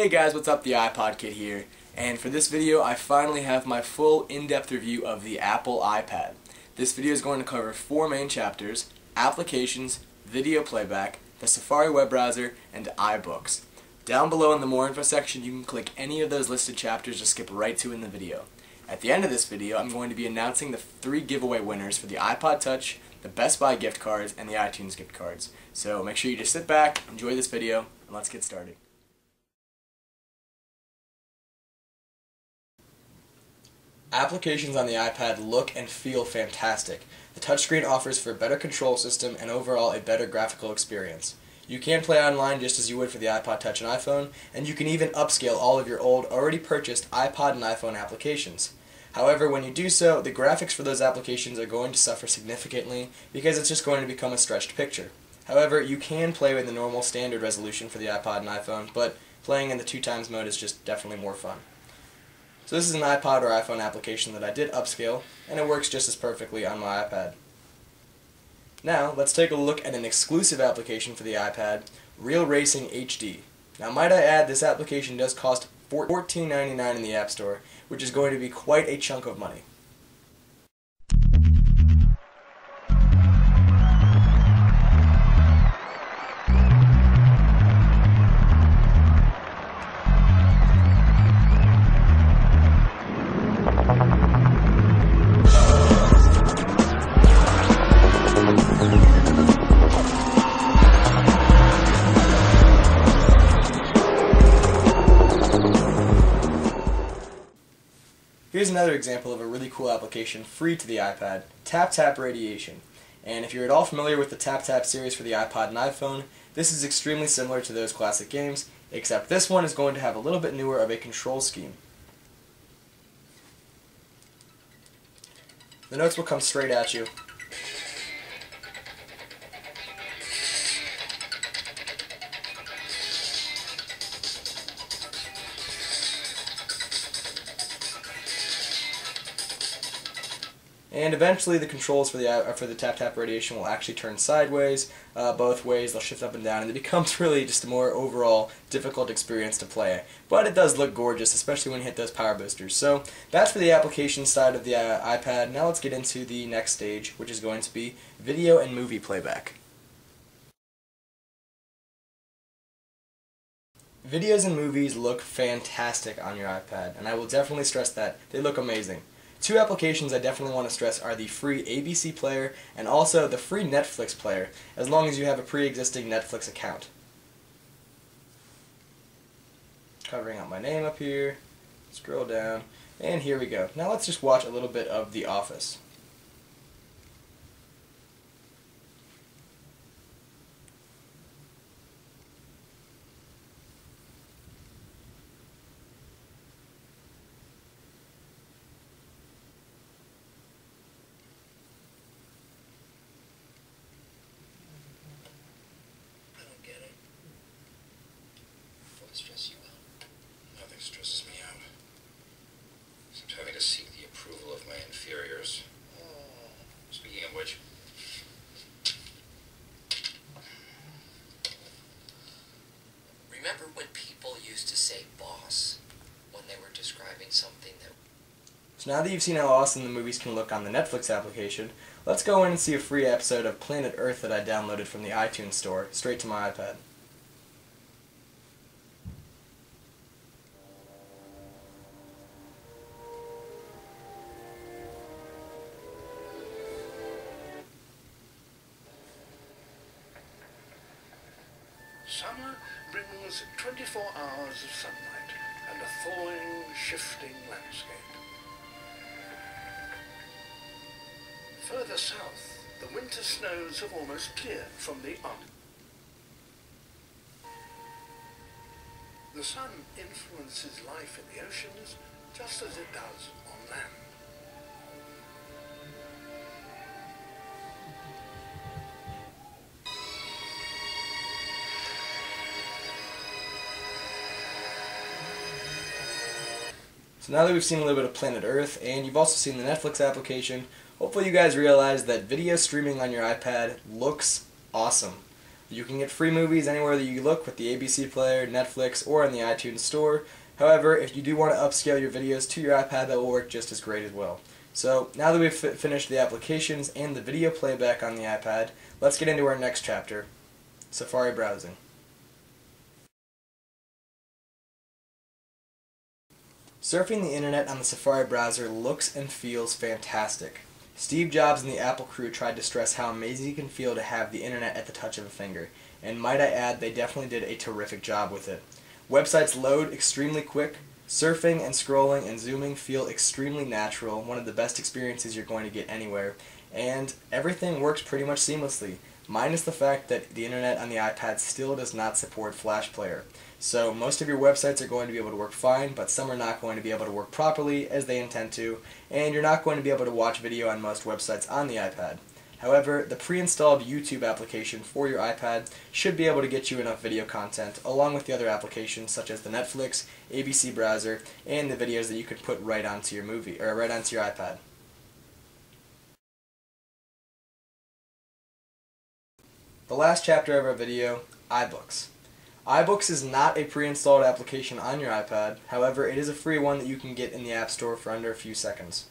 Hey guys, what's up? The iPodKid here, and for this video I finally have my full in-depth review of the Apple iPad. This video is going to cover 4 main chapters: applications, video playback, the Safari web browser, and iBooks. Down below in the more info section you can click any of those listed chapters to skip right to in the video. At the end of this video I'm going to be announcing the 3 giveaway winners for the iPod Touch, the Best Buy gift cards, and the iTunes gift cards. So make sure you just sit back, enjoy this video, and let's get started. Applications on the iPad look and feel fantastic. The touchscreen offers for a better control system and overall a better graphical experience. You can play online just as you would for the iPod Touch and iPhone, and you can even upscale all of your old, already purchased iPod and iPhone applications. However, when you do so, the graphics for those applications are going to suffer significantly because it's just going to become a stretched picture. However, you can play with the normal standard resolution for the iPod and iPhone, but playing in the 2x mode is just definitely more fun. So this is an iPod or iPhone application that I did upscale, and it works just as perfectly on my iPad. Now, let's take a look at an exclusive application for the iPad, Real Racing HD. Now, might I add, this application does cost $14.99 in the App Store, which is going to be quite a chunk of money. Here's another example of a really cool application free to the iPad, TapTap Radiation. And if you're at all familiar with the TapTap series for the iPod and iPhone, this is extremely similar to those classic games, except this one is going to have a little bit newer of a control scheme. The notes will come straight at you. And eventually the controls for the TapTap Radiation will actually turn sideways, both ways, they'll shift up and down, and it becomes really just a more overall difficult experience to play. But it does look gorgeous, especially when you hit those power boosters. So that's for the application side of the iPad. Now let's get into the next stage, which is going to be video and movie playback. Videos and movies look fantastic on your iPad, and I will definitely stress that. They look amazing. 2 applications I definitely want to stress are the free ABC player and also the free Netflix player, as long as you have a pre-existing Netflix account. Covering out my name up here, scroll down, and here we go. Now let's just watch a little bit of The Office. Stress you out? Nothing stresses me out. Except having to seek the approval of my inferiors. Speaking of which, remember when people used to say boss when they were describing something that... So now that you've seen how awesome the movies can look on the Netflix application, let's go in and see a free episode of Planet Earth that I downloaded from the iTunes store straight to my iPad. Summer brings 24 hours of sunlight and a thawing, shifting landscape. Further south, the winter snows have almost cleared from the Arctic. The sun influences life in the oceans just as it does on land. So now that we've seen a little bit of Planet Earth, and you've also seen the Netflix application, hopefully you guys realize that video streaming on your iPad looks awesome. You can get free movies anywhere that you look with the ABC player, Netflix, or in the iTunes store. However, if you do want to upscale your videos to your iPad, that will work just as great as well. So, now that we've finished the applications and the video playback on the iPad, let's get into our next chapter, Safari browsing. Surfing the internet on the Safari browser looks and feels fantastic. Steve Jobs and the Apple crew tried to stress how amazing it can feel to have the internet at the touch of a finger, and might I add, they definitely did a terrific job with it. Websites load extremely quick, surfing and scrolling and zooming feel extremely natural, one of the best experiences you're going to get anywhere, and everything works pretty much seamlessly, minus the fact that the internet on the iPad still does not support Flash Player. So most of your websites are going to be able to work fine, but some are not going to be able to work properly as they intend to, and you're not going to be able to watch video on most websites on the iPad. However, the pre-installed YouTube application for your iPad should be able to get you enough video content, along with the other applications such as the Netflix, ABC browser, and the videos that you could put right onto your right onto your iPad. The last chapter of our video, iBooks. iBooks is not a pre-installed application on your iPad, however it is a free one that you can get in the App Store for under a few seconds.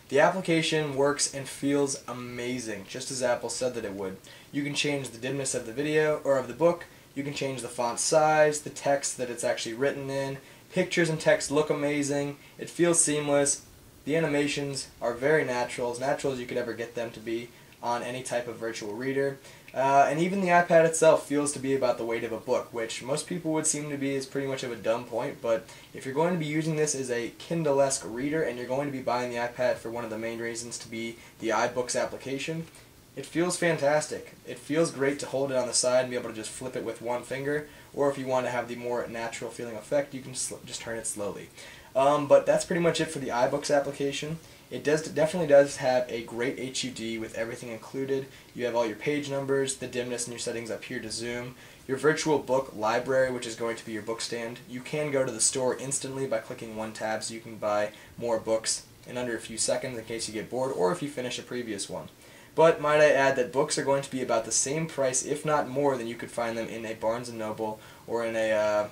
The application works and feels amazing, just as Apple said that it would. You can change the dimness of the video or of the book, you can change the font size, the text that it's actually written in, pictures and text look amazing, it feels seamless, the animations are very natural as you could ever get them to be on any type of virtual reader. And even the iPad itself feels to be about the weight of a book, which most people would seem to be is pretty much of a dumb point, but if you're going to be using this as a Kindle-esque reader and you're going to be buying the iPad for one of the main reasons to be the iBooks application, it feels fantastic. It feels great to hold it on the side and be able to just flip it with one finger, or if you want to have the more natural feeling effect, you can just turn it slowly. But that's pretty much it for the iBooks application. It definitely does have a great HUD with everything included. You have all your page numbers, the dimness, and your settings up here to zoom. Your virtual book library, which is going to be your book stand. You can go to the store instantly by clicking one tab, so you can buy more books in under a few seconds in case you get bored or if you finish a previous one. But might I add that books are going to be about the same price, if not more, than you could find them in a Barnes & Noble or in a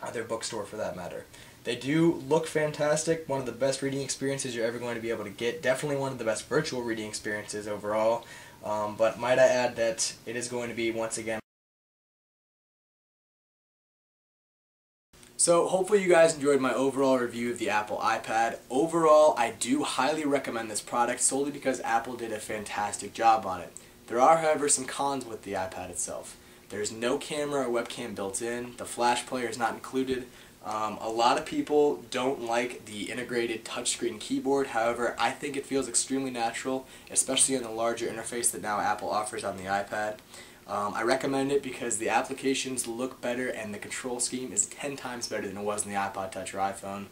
other bookstore for that matter. They do look fantastic, one of the best reading experiences you're ever going to be able to get, definitely one of the best virtual reading experiences overall, but might I add that it is going to be, once again, so hopefully you guys enjoyed my overall review of the Apple iPad. Overall, I do highly recommend this product solely because Apple did a fantastic job on it. There are, however, some cons with the iPad itself. There's no camera or webcam built in, the Flash Player is not included. A lot of people don't like the integrated touchscreen keyboard, however I think it feels extremely natural, especially in the larger interface that now Apple offers on the iPad. I recommend it because the applications look better and the control scheme is 10 times better than it was in the iPod Touch or iPhone.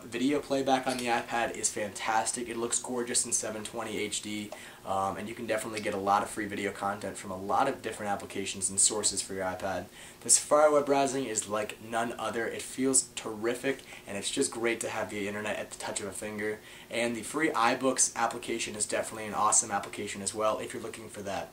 Video playback on the iPad is fantastic. It looks gorgeous in 720 HD, and you can definitely get a lot of free video content from a lot of different applications and sources for your iPad. The Safari web browsing is like none other. It feels terrific, and it's just great to have the internet at the touch of a finger. And the free iBooks application is definitely an awesome application as well if you're looking for that.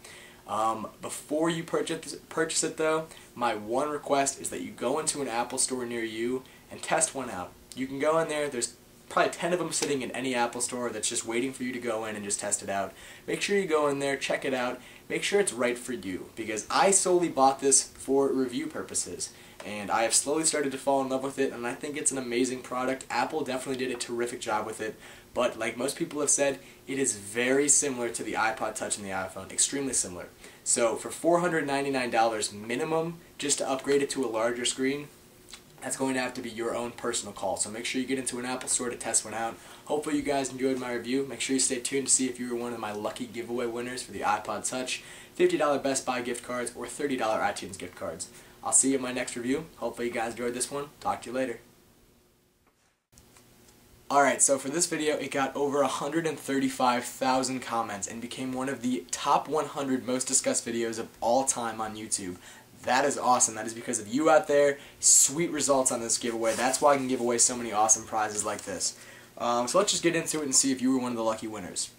Before you purchase it though, my one request is that you go into an Apple store near you and test one out. You can go in there, there's probably 10 of them sitting in any Apple store that's just waiting for you to go in and just test it out. Make sure you go in there, check it out, make sure it's right for you, because I solely bought this for review purposes, and I have slowly started to fall in love with it, and I think it's an amazing product. Apple definitely did a terrific job with it, but like most people have said, it is very similar to the iPod Touch and the iPhone, extremely similar. So for $499 minimum, just to upgrade it to a larger screen, that's going to have to be your own personal call. So make sure you get into an Apple store to test one out. Hopefully you guys enjoyed my review. Make sure you stay tuned to see if you were one of my lucky giveaway winners for the iPod Touch, $50 Best Buy gift cards, or $30 iTunes gift cards. I'll see you in my next review. Hopefully you guys enjoyed this one. Talk to you later. Alright, so for this video, it got over 135,000 comments and became one of the top 100 most discussed videos of all time on YouTube. That is awesome. That is because of you out there. Sweet results on this giveaway. That's why I can give away so many awesome prizes like this. So let's just get into it and see if you were one of the lucky winners.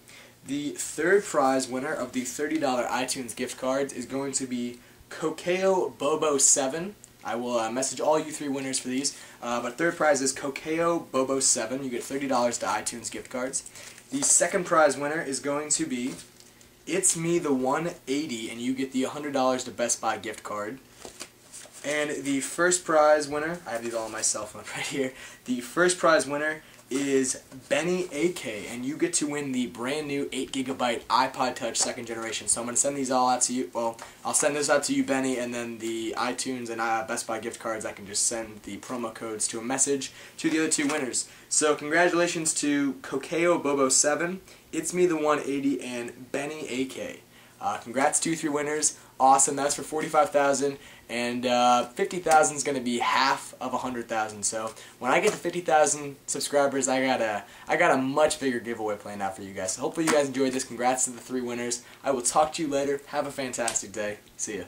The third prize winner of the $30 iTunes gift cards is going to be Kokeo Bobo 7. I will message all you 3 winners for these. But third prize is Kokeo Bobo 7. You get $30 to iTunes gift cards. The second prize winner is going to be It's Me the 180, and you get the $100 to Best Buy gift card. And the first prize winner, I have these all on my cell phone right here. The first prize winner is Benny AK, and you get to win the brand new 8GB iPod Touch 2nd generation. So I'm going to send these all out to you. Well, I'll send this out to you, Benny, and then the iTunes and Best Buy gift cards, I can just send the promo codes to a message to the other 2 winners. So congratulations to Kokeo Bobo 7, It's Me the 180, and Benny AK. Congrats to 3 winners. Awesome. That's for 45,000, and 50,000 is going to be half of 100,000. So when I get to 50,000 subscribers, I got a much bigger giveaway planned out for you guys. So hopefully you guys enjoyed this. Congrats to the 3 winners. I will talk to you later. Have a fantastic day. See ya.